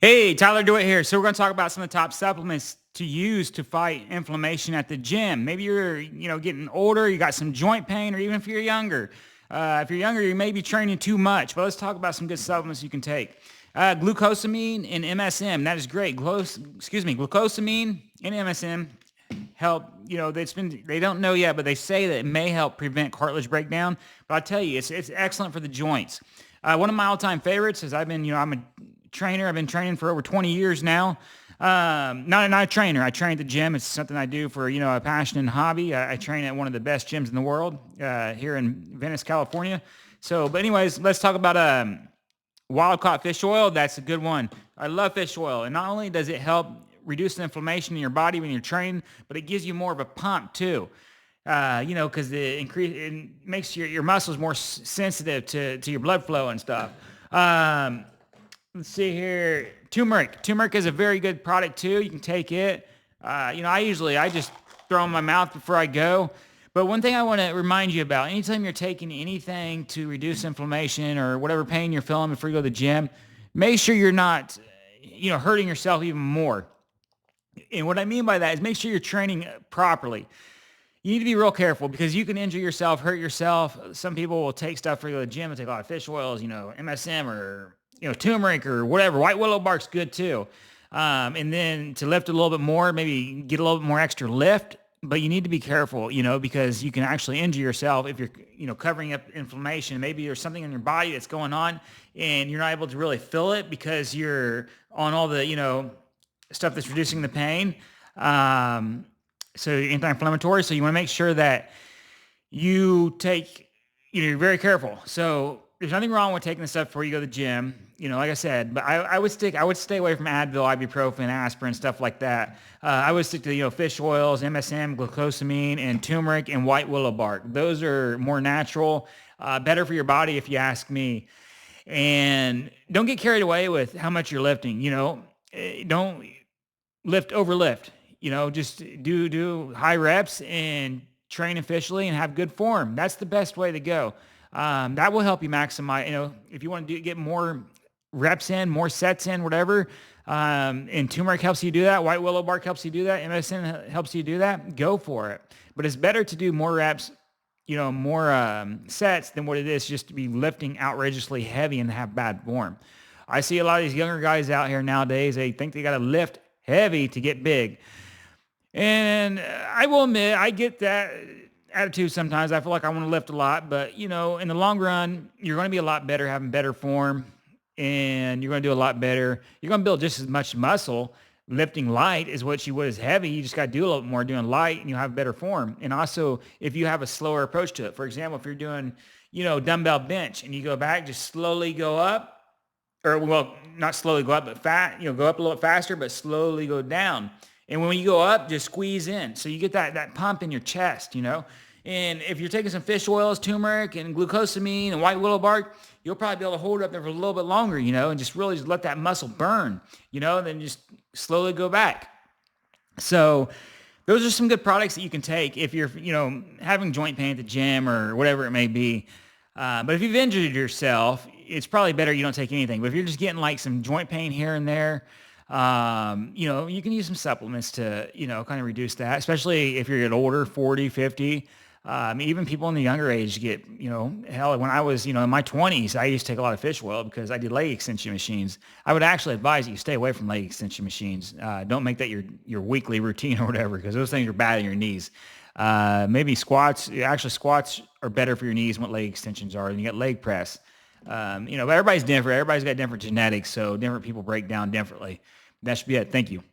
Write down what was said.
Hey, Tyler DeWitt here. So we're going to talk about some of the top supplements to use to fight inflammation at the gym. Maybe you're, getting older, you got some joint pain, or even if you're younger. If you're younger, you may be training too much. But let's talk about some good supplements you can take. Glucosamine and MSM. That is great. Glucosamine and MSM help. They don't know yet, but they say that it may help prevent cartilage breakdown. But I tell you, it's excellent for the joints. One of my all-time favorites is I'm a trainer. I've been training for over 20 years now. Not a trainer. I train at the gym. It's something I do for, a passion and hobby. I train at one of the best gyms in the world here in Venice, California. But anyways, let's talk about wild-caught fish oil. That's a good one. I love fish oil. And not only does it help reduce the inflammation in your body when you're training, but it gives you more of a pump too. Because it makes your muscles more sensitive to your blood flow and stuff. Let's see here. Turmeric. Turmeric is a very good product too. You can take it. I just throw it in my mouth before I go. But one thing I want to remind you about, anytime you're taking anything to reduce inflammation or whatever pain you're feeling before you go to the gym, make sure you're not, hurting yourself even more. And what I mean by that is make sure you're training properly. You need to be real careful because you can injure yourself, hurt yourself. Some people will take stuff for the gym and take a lot of fish oils, MSM or turmeric or whatever. White willow bark's good too. And then to lift a little bit more, maybe get a little bit more extra lift, but you need to be careful, because you can actually injure yourself if you're, covering up inflammation. Maybe there's something in your body that's going on and you're not able to really feel it because you're on all the, stuff that's reducing the pain. So anti-inflammatory. So you want to make sure that you take, you're very careful. So there's nothing wrong with taking the stuff before you go to the gym. Like I said, but I would stay away from Advil, ibuprofen, aspirin, stuff like that. I would stick to, fish oils, MSM, glucosamine, and turmeric and white willow bark. Those are more natural, better for your body if you ask me. And don't get carried away with how much you're lifting. Don't overlift. Just do high reps and train efficiently and have good form. That's the best way to go. That will help you maximize, if you want to get more reps in, more sets in, whatever. And turmeric helps you do that. White willow bark helps you do that. MSM helps you do that. Go for it. But it's better to do more reps, more sets than what it is just to be lifting outrageously heavy and have bad form. I see a lot of these younger guys out here nowadays. They think they got to lift heavy to get big. And I will admit, I get that attitude sometimes. I feel like I want to lift a lot, but in the long run, you're going to be a lot better, having better form, and you're going to do a lot better. You're going to build just as much muscle lifting light as what you would as heavy. You just got to do a little bit more doing light, and you'll have better form. And also, if you have a slower approach to it, for example, if you're doing, dumbbell bench, and you go back, just slowly go up, or not slowly go up, but go up a little faster, but slowly go down. And when you go up, just squeeze in. So you get that pump in your chest, And if you're taking some fish oils, turmeric, and glucosamine, and white willow bark, you'll probably be able to hold it up there for a little bit longer, and just really just let that muscle burn, and then just slowly go back. So those are some good products that you can take if you're, having joint pain at the gym or whatever it may be. But if you've injured yourself, it's probably better you don't take anything. But if you're just getting like some joint pain here and there, you can use some supplements to, kind of reduce that, especially if you're older, 40, 50. Even people in the younger age get, hell, when I was, in my 20s, I used to take a lot of fish oil because I did leg extension machines. I would actually advise you stay away from leg extension machines. Don't make that your weekly routine or whatever, because those things are bad on your knees. Maybe squats are better for your knees than what leg extensions are. And you got leg press. But everybody's different. Everybody's got different genetics. So different people break down differently. That should be it. Thank you.